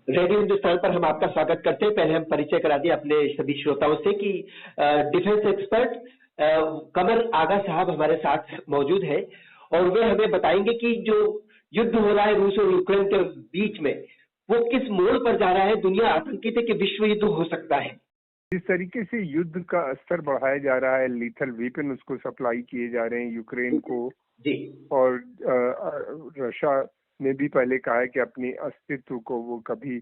Radio Hindustan पर हम आपका स्वागत करते हैं। पहले हम परिचय करा दें अपने सभी श्रोताओं से कि डिफेंस एक्सपर्ट कमर आगा साहब हमारे साथ मौजूद हैं और वे हमें बताएंगे कि जो युद्ध हो रहा है रूस और यूक्रेन के बीच में, वो किस मोड़ पर जा रहा है। दुनिया आतंकित है कि विश्व युद्ध हो सकता है। जिस तरीके से युद्ध का स्तर बढ़ाया जा रहा है, लीथल वेपन उसको सप्लाई किए जा रहे हैं यूक्रेन को जी। और रशिया ने भी पहले कहा है कि अपनी अस्तित्व को वो कभी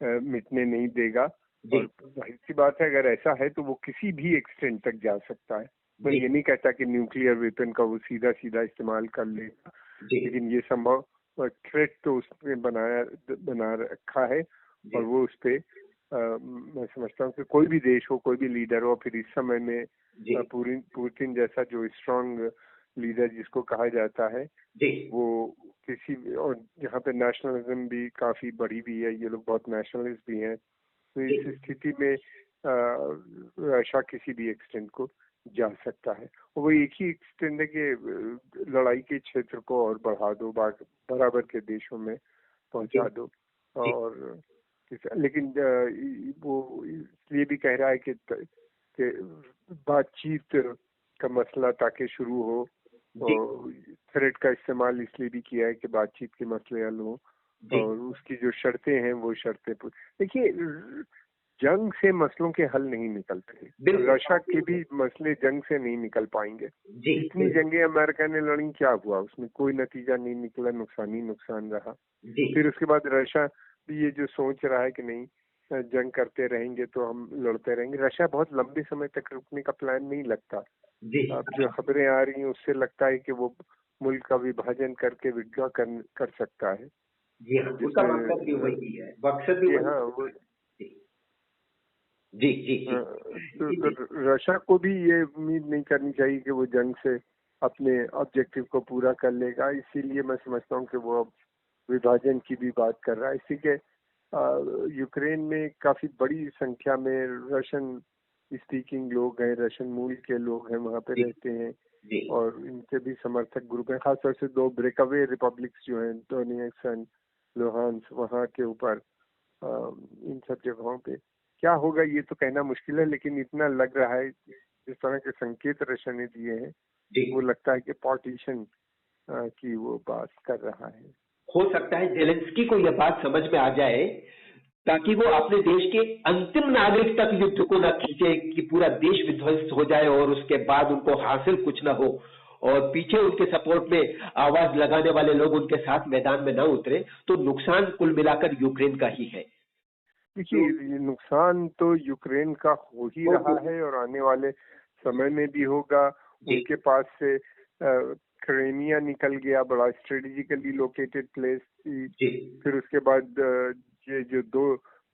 मिटने नहीं देगा। और जाहिर सी बात है, अगर ऐसा है तो वो किसी भी एक्सटेंट तक जा सकता है। मैं ये नहीं कहता कि न्यूक्लियर वेपन का वो सीधा सीधा इस्तेमाल कर लेगा, लेकिन ये संभव थ्रेट तो उसने बना रखा है और वो उस पे मैं समझता हूँ कि कोई भी देश हो, कोई भी लीडर हो, फिर इस समय में पुतिन जैसा जो स्ट्रांग लीडर जिसको कहा जाता है, वो किसी, और यहाँ पे नेशनलिज्म भी काफी बढ़ी हुई है, ये लोग बहुत नेशनलिस्ट भी हैं, तो इस स्थिति में रशिया किसी भी एक्सटेंट को जा सकता है। और वो एक ही एक्सटेंट है कि लड़ाई के क्षेत्र को और बढ़ा दो, बराबर के देशों में पहुंचा दो। और लेकिन वो इसलिए भी कह रहा है कि बातचीत का मसला ताकि शुरू हो, और थ्रेट का इस्तेमाल इसलिए भी किया है कि बातचीत के मसले हल हो और उसकी जो शर्तें हैं वो शर्तें। देखिए, जंग से मसलों के हल नहीं निकलते, रशिया के भी मसले जंग से नहीं निकल पाएंगे। इतनी जंगें अमेरिका ने लड़ी, क्या हुआ उसमें? कोई नतीजा नहीं निकला, नुकसान ही नुकसान रहा। फिर उसके बाद रशिया भी ये जो सोच रहा है कि नहीं, जंग करते रहेंगे तो हम लड़ते रहेंगे। रशिया बहुत लंबे समय तक रुकने का प्लान नहीं लगता। अब जो खबरें आ रही हैं उससे लगता है कि वो मुल्क का विभाजन करके विड्रॉ कर सकता है। उसका मकसद भी वही है, मकसद भी वही। जी। तो रशिया को भी ये उम्मीद नहीं करनी चाहिए कि वो जंग से अपने ऑब्जेक्टिव को पूरा कर लेगा, इसीलिए मैं समझता हूँ कि वो अब विभाजन की भी बात कर रहा है। इसी के यूक्रेन में काफी बड़ी संख्या में रशियन स्पीकिंग लोग हैं, रशियन मूल के लोग हैं, वहाँ पे रहते हैं और इनके भी समर्थक ग्रुप हैं। खासतौर से दो ब्रेकअवे रिपब्लिक्स जो हैं, डोनेट्स्क एंड लुहांस्क, वहाँ के ऊपर इन सब जगहों पे क्या होगा ये तो कहना मुश्किल है, लेकिन इतना लग रहा है जिस तरह के संकेत रशिया ने दिए हैं, वो लगता है कि पार्टीशन की वो बात कर रहा है। हो सकता है जेलेंस्की को यह बात समझ में आ जाए ताकि वो अपने देश के अंतिम नागरिक तक युद्ध को न खींचे कि पूरा देश विध्वंस हो जाए और उसके बाद उनको हासिल कुछ न हो और पीछे उनके सपोर्ट में आवाज लगाने वाले लोग उनके साथ मैदान में न उतरे, तो नुकसान कुल मिलाकर यूक्रेन का ही है। देखिए, नुकसान तो यूक्रेन का हो ही रहा है और आने वाले समय में भी होगा। उनके पास से क्रीमिया निकल गया, बड़ा स्ट्रेटेजिकली लोकेटेड प्लेस थी। फिर उसके बाद ये जो दो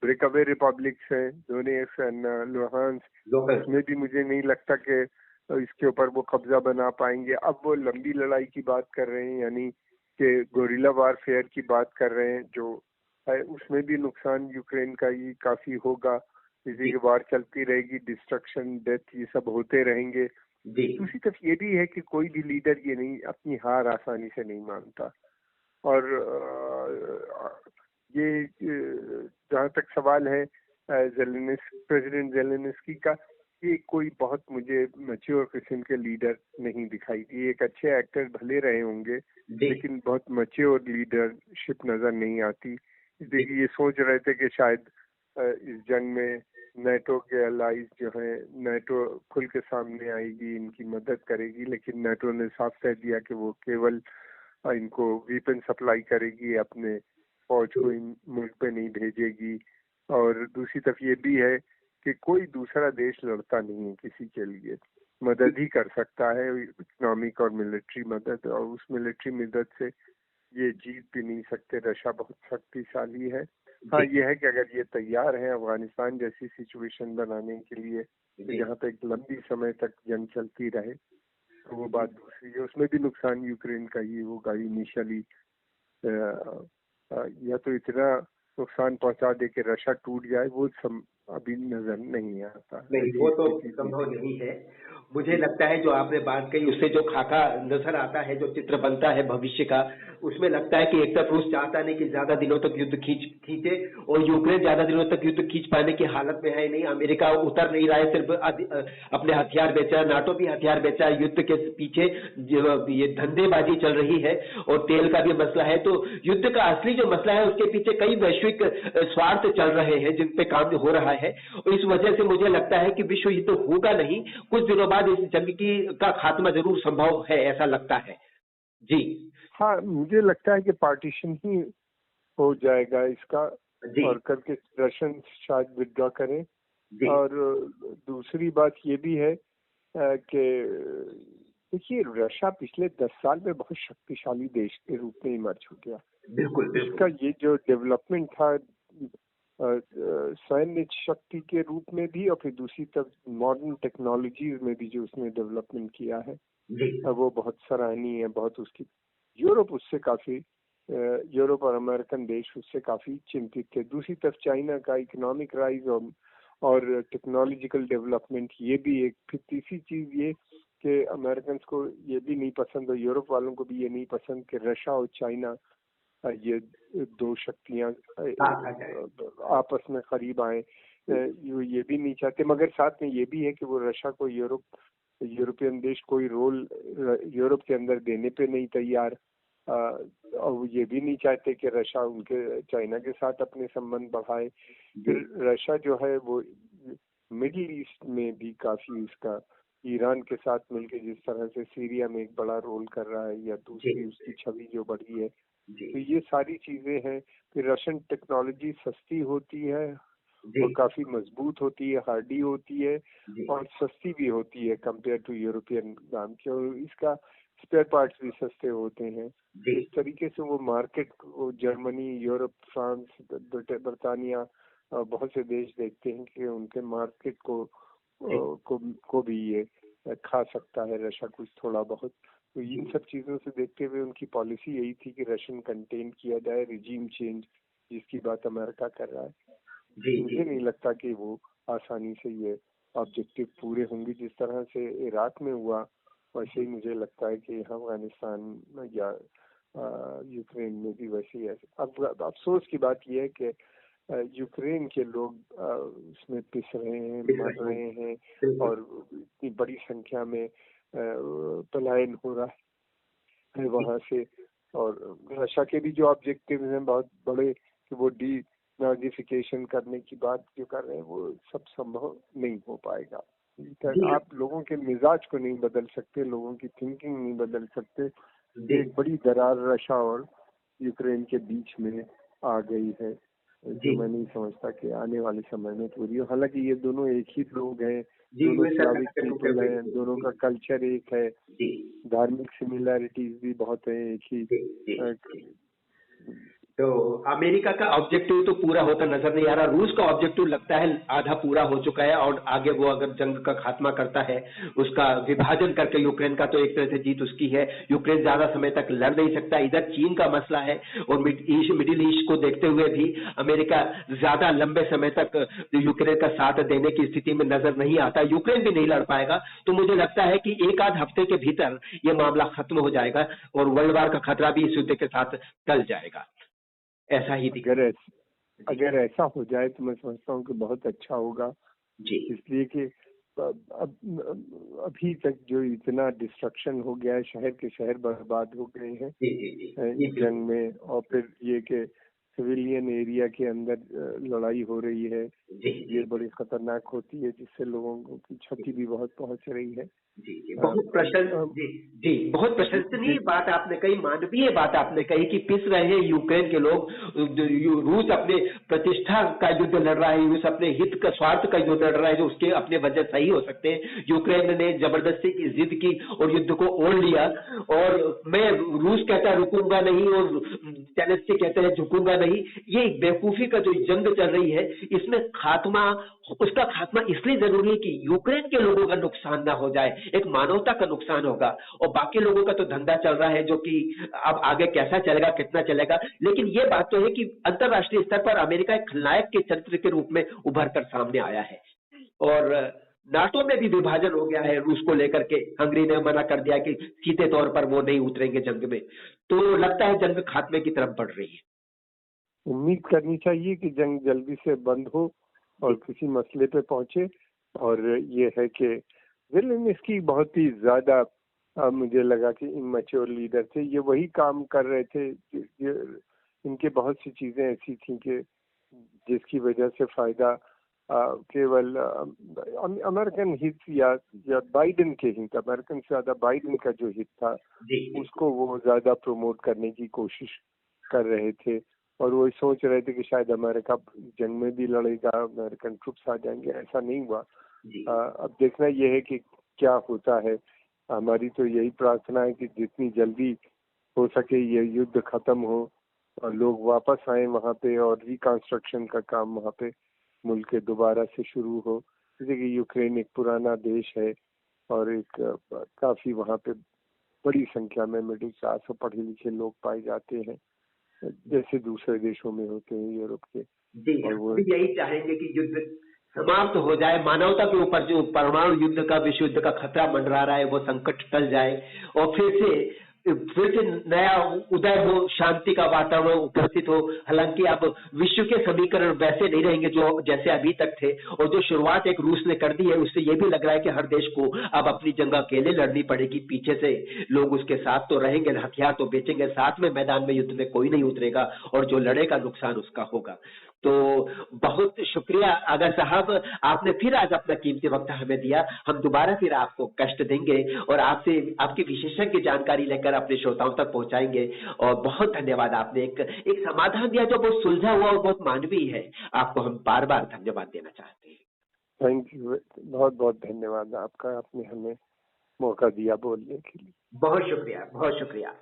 ब्रेकअवे रिपब्लिक्स हैं, डोनेट्स्क एंड लुहांस्क, उसमें भी मुझे नहीं लगता कि इसके ऊपर वो कब्जा बना पाएंगे। अब वो लंबी लड़ाई की बात कर रहे हैं, यानी कि गोरिल्ला वारफेयर की बात कर रहे हैं, जो है उसमें भी नुकसान यूक्रेन का ही काफी होगा। इसी की वार चलती रहेगी, डिस्ट्रक्शन, डेथ, ये सब होते रहेंगे। दूसरी तरफ ये भी है कि कोई भी लीडर ये नहीं, अपनी हार आसानी से नहीं मानता। और ये जहाँ तक सवाल है प्रेसिडेंट जेलेनिस्की का, ये कोई बहुत मुझे मैच्योर किस्म के लीडर नहीं दिखाई दिए। एक अच्छे एक्टर भले रहे होंगे, लेकिन बहुत मैच्योर लीडरशिप नजर नहीं आती। देखिए, ये सोच रहे थे कि शायद इस जंग में नेटो के अलाइज जो है, नेटो खुल के सामने आएगी, इनकी मदद करेगी, लेकिन नेटो ने साफ कह दिया कि वो केवल इनको वेपन सप्लाई करेगी, अपने फौज को इन मुल्क पे नहीं भेजेगी। और दूसरी तरफ ये भी है कि कोई दूसरा देश लड़ता नहीं है किसी के लिए, मदद ही कर सकता है, इकोनॉमिक और मिलिट्री मदद, और उस मिलिट्री मदद से ये जीत भी नहीं सकते। रशिया बहुत शक्तिशाली है। हाँ, ये है कि अगर ये तैयार है अफगानिस्तान जैसी सिचुएशन बनाने के लिए, तो जहाँ पे एक लंबी समय तक जंग चलती रहे, तो वो बात दूसरी है। उसमें भी नुकसान यूक्रेन का ही होगा इनिशियली। या तो इतना नुकसान पहुंचा दे कि रशिया टूट जाए, वो अभी नजर नहीं आता। नहीं, वो तो संभव नहीं है। मुझे लगता है जो आपने बात कही उससे जो खाका नजर आता है, जो चित्र बनता है भविष्य का, उसमें लगता है कि एक तरफ रूस चाहता नहीं कि ज्यादा दिनों तक युद्ध खींचे और यूक्रेन ज्यादा दिनों तक युद्ध खींच पाने की हालत में है नहीं। अमेरिका उतर नहीं रहा है, सिर्फ अपने हथियार बेचा, नाटो भी हथियार बेचा, युद्ध के पीछे ये धंधेबाजी चल रही है और तेल का भी मसला है। तो युद्ध का असली जो मसला है उसके पीछे कई वैश्विक स्वार्थ चल रहे हैं जिन पे काम हो रहा है, और इस वजह से मुझे लगता है कि विश्व युद्ध होगा नहीं, कुछ दिनों बाद इस जंग का खात्मा जरूर संभव है, ऐसा लगता है। जी हाँ, मुझे लगता है कि पार्टीशन ही हो जाएगा इसका, और करके रशियन शायद विड्रॉ करें। और दूसरी बात ये भी है कि देखिए, रशिया पिछले 10 साल में बहुत शक्तिशाली देश के रूप में इमर्ज हो गया। बिल्कुल। इसका ये जो डेवलपमेंट था सैन्य शक्ति के रूप में भी, और फिर दूसरी तरफ मॉडर्न टेक्नोलॉजीज में भी जो उसने डेवलपमेंट किया है वो बहुत सराहनीय है। बहुत उसकी यूरोप उससे काफी यूरोप और अमेरिकन देश उससे काफी चिंतित थे। दूसरी तरफ चाइना का इकोनॉमिक राइज और टेक्नोलॉजिकल डेवलपमेंट, ये भी एक। फिर तीसरी चीज ये कि अमेरिकन को ये भी नहीं पसंद और यूरोप वालों को भी ये नहीं पसंद कि रशिया और चाइना ये दो शक्तियां आपस में करीब आए। ये भी नहीं चाहते, मगर साथ में ये भी है कि वो रशिया को यूरोपियन देश कोई रोल यूरोप के अंदर देने पे नहीं तैयार, और ये भी नहीं चाहते कि रशिया उनके चाइना के साथ अपने संबंध बढ़ाए। फिर रशिया जो है वो मिडिल ईस्ट में भी काफी उसका ईरान के साथ मिलकर जिस तरह से सीरिया में एक बड़ा रोल कर रहा है, या दूसरी उसकी छवि जो बढ़ी है, तो ये सारी चीजें हैं। फिर रशियन टेक्नोलॉजी सस्ती होती है और काफी मजबूत होती है, हार्डी होती है और सस्ती भी होती है कंपेयर टू यूरोपियन दाम के, और इसका स्पेयर पार्ट्स भी सस्ते होते हैं। इस तरीके से वो मार्केट को जर्मनी, यूरोप, फ्रांस, बर्तानिया, बहुत से देश देखते हैं कि उनके मार्केट को भी ये खा सकता है रशिया कुछ थोड़ा बहुत। तो इन सब चीजों से देखते हुए उनकी पॉलिसी यही थी कि रशियन कंटेन किया जाए, रिजीम चेंज जिसकी बात अमेरिका कर रहा है। मुझे नहीं लगता कि वो आसानी से ये ऑब्जेक्टिव पूरे होंगे। जिस तरह से इराक में हुआ वैसे ही मुझे लगता है कि अफगानिस्तान या यूक्रेन में भी वैसे ही है। अब अफसोस की बात यह है कि यूक्रेन के लोग उसमें पिस रहे हैं, मर रहे हैं, और इतनी बड़ी संख्या में पलायन हो रहा है वहां से। और रशिया के भी जो ऑब्जेक्टिव हैं बहुत बड़े कि वो डी नाजिफिकेशन करने की बात जो कर रहे हैं, वो सब संभव नहीं हो पाएगा। आप लोगों के मिजाज को नहीं बदल सकते, लोगों की थिंकिंग नहीं बदल सकते। एक बड़ी दरार रशिया और यूक्रेन के बीच में आ गई है, जो मैं नहीं समझता कि आने वाले समय में पूरी हो। हालांकि ये दोनों एक ही लोग हैं, दोनों स्लाविक पीपल हैं, दोनों का कल्चर एक है, धार्मिक सिमिलैरिटीज भी बहुत है एक ही। तो अमेरिका का ऑब्जेक्टिव तो पूरा होता नजर नहीं आ रहा। रूस का ऑब्जेक्टिव लगता है आधा पूरा हो चुका है, और आगे वो अगर जंग का खात्मा करता है, उसका विभाजन करके यूक्रेन का, तो एक तरह से जीत उसकी है। यूक्रेन ज्यादा समय तक लड़ नहीं सकता। इधर चीन का मसला है, और मिडिल ईस्ट को देखते हुए भी अमेरिका ज्यादा लंबे समय तक यूक्रेन का साथ देने की स्थिति में नजर नहीं आता। यूक्रेन भी नहीं लड़ पाएगा। तो मुझे लगता है कि एक आध हफ्ते के भीतर यह मामला खत्म हो जाएगा और वर्ल्ड वार का खतरा भी इस युद्ध के साथ टल जाएगा। ऐसा ही अगर ऐसा हो जाए तो मैं समझता हूँ कि बहुत अच्छा होगा जी। इसलिए कि अभी तक जो इतना डिस्ट्रक्शन हो गया है, शहर के शहर बर्बाद हो गए हैं इस जंग में, और फिर ये कि सिविलियन एरिया के अंदर लड़ाई हो रही है, ये बड़ी खतरनाक होती है, जिससे लोगों की क्षति भी बहुत पहुंच रही है। बहुत प्रशंसनीय बात आपने कही, मानवीय बात आपने कही कि पिस रहे हैं यूक्रेन के लोग। रूस अपने प्रतिष्ठा का युद्ध लड़ रहा है, रूस अपने हित का, स्वार्थ का युद्ध लड़ रहा है, जो उसके अपने वजह सही हो सकते हैं। यूक्रेन ने जबरदस्ती की जिद की और युद्ध को ओढ़ लिया, और मैं रूस कहता रुकूंगा नहीं और जेलेंस्की कहते हैं झुकूंगा रही, ये एक बेवकूफी का जो जंग चल रही है, इसमें उसका खात्मा इसलिए जरूरी है कि यूक्रेन के लोगों का नुकसान ना हो जाए, एक मानवता का नुकसान होगा, और बाकी लोगों का तो धंधा चल रहा है जो कि अब आगे कैसा चलेगा, कितना चलेगा। लेकिन ये बात तो है कि अंतरराष्ट्रीय स्तर पर अमेरिका एक खलनायक के चरित्र के रूप में उभर कर सामने आया है, और नाटो में भी विभाजन हो गया है रूस को लेकर के। हंगरी ने मना कर दिया कि सीधे तौर पर वो नहीं उतरेंगे जंग में, तो लगता है जंग खात्मे की तरफ बढ़ रही है। उम्मीद करनी चाहिए कि जंग जल्दी से बंद हो और किसी मसले पे पहुंचे। और ये है कि ज़ेलेंस्की बहुत ही ज्यादा मुझे लगा कि इमैच्योर लीडर थे। ये वही काम कर रहे थे, इनके बहुत सी चीजें ऐसी थी कि जिसकी वजह से फायदा केवल अमेरिकन हित या बाइडेन के हित, अमेरिकन से ज्यादा बाइडेन का जो हित था उसको वो ज्यादा प्रमोट करने की कोशिश कर रहे थे। और वो सोच रहे थे कि शायद अमेरिका जंग में भी लड़ेगा, अमेरिकन ट्रुप्स आ जाएंगे। ऐसा नहीं हुआ। अब देखना यह है कि क्या होता है। हमारी तो यही प्रार्थना है कि जितनी जल्दी हो सके ये युद्ध खत्म हो और लोग वापस आए वहाँ पे, और रिकंस्ट्रक्शन का काम वहाँ पे मुल्क के दोबारा से शुरू हो। जैसे कि यूक्रेन एक पुराना देश है और एक काफी वहाँ पे बड़ी संख्या में मिडिल क्लास और पढ़े लिखे लोग पाए जाते हैं, जैसे दूसरे देशों में होते हैं यूरोप के। और वो यही चाहेंगे कि युद्ध समाप्त हो जाए, मानवता के ऊपर जो परमाणु युद्ध का, विश्व युद्ध का खतरा मंडरा रहा है वो संकट टल जाए, और फिर से नया उदय हो, शांति का वातावरण उपस्थित हो। हालांकि अब विश्व के समीकरण वैसे नहीं रहेंगे जो जैसे अभी तक थे, और जो शुरुआत एक रूस ने कर दी है उससे ये भी लग रहा है कि हर देश को अब अपनी जंग अकेले लड़नी पड़ेगी। पीछे से लोग उसके साथ तो रहेंगे, हथियार तो बेचेंगे, साथ में मैदान में युद्ध में कोई नहीं उतरेगा, और जो लड़ेगा नुकसान उसका होगा। तो बहुत शुक्रिया आगा साहब, आपने फिर आज अपना कीमती वक्त हमें दिया। हम दोबारा फिर आपको कष्ट देंगे और आपसे आपकी विशेषज्ञ जानकारी लेकर अपने श्रोताओं तक पहुंचाएंगे। और बहुत धन्यवाद, आपने एक समाधान दिया जो बहुत सुलझा हुआ और बहुत मानवीय है। आपको हम बार बार धन्यवाद देना चाहते हैं। थैंक यू, बहुत बहुत धन्यवाद आपका, आपने हमें मौका दिया बोलने के लिए। बहुत शुक्रिया, बहुत शुक्रिया।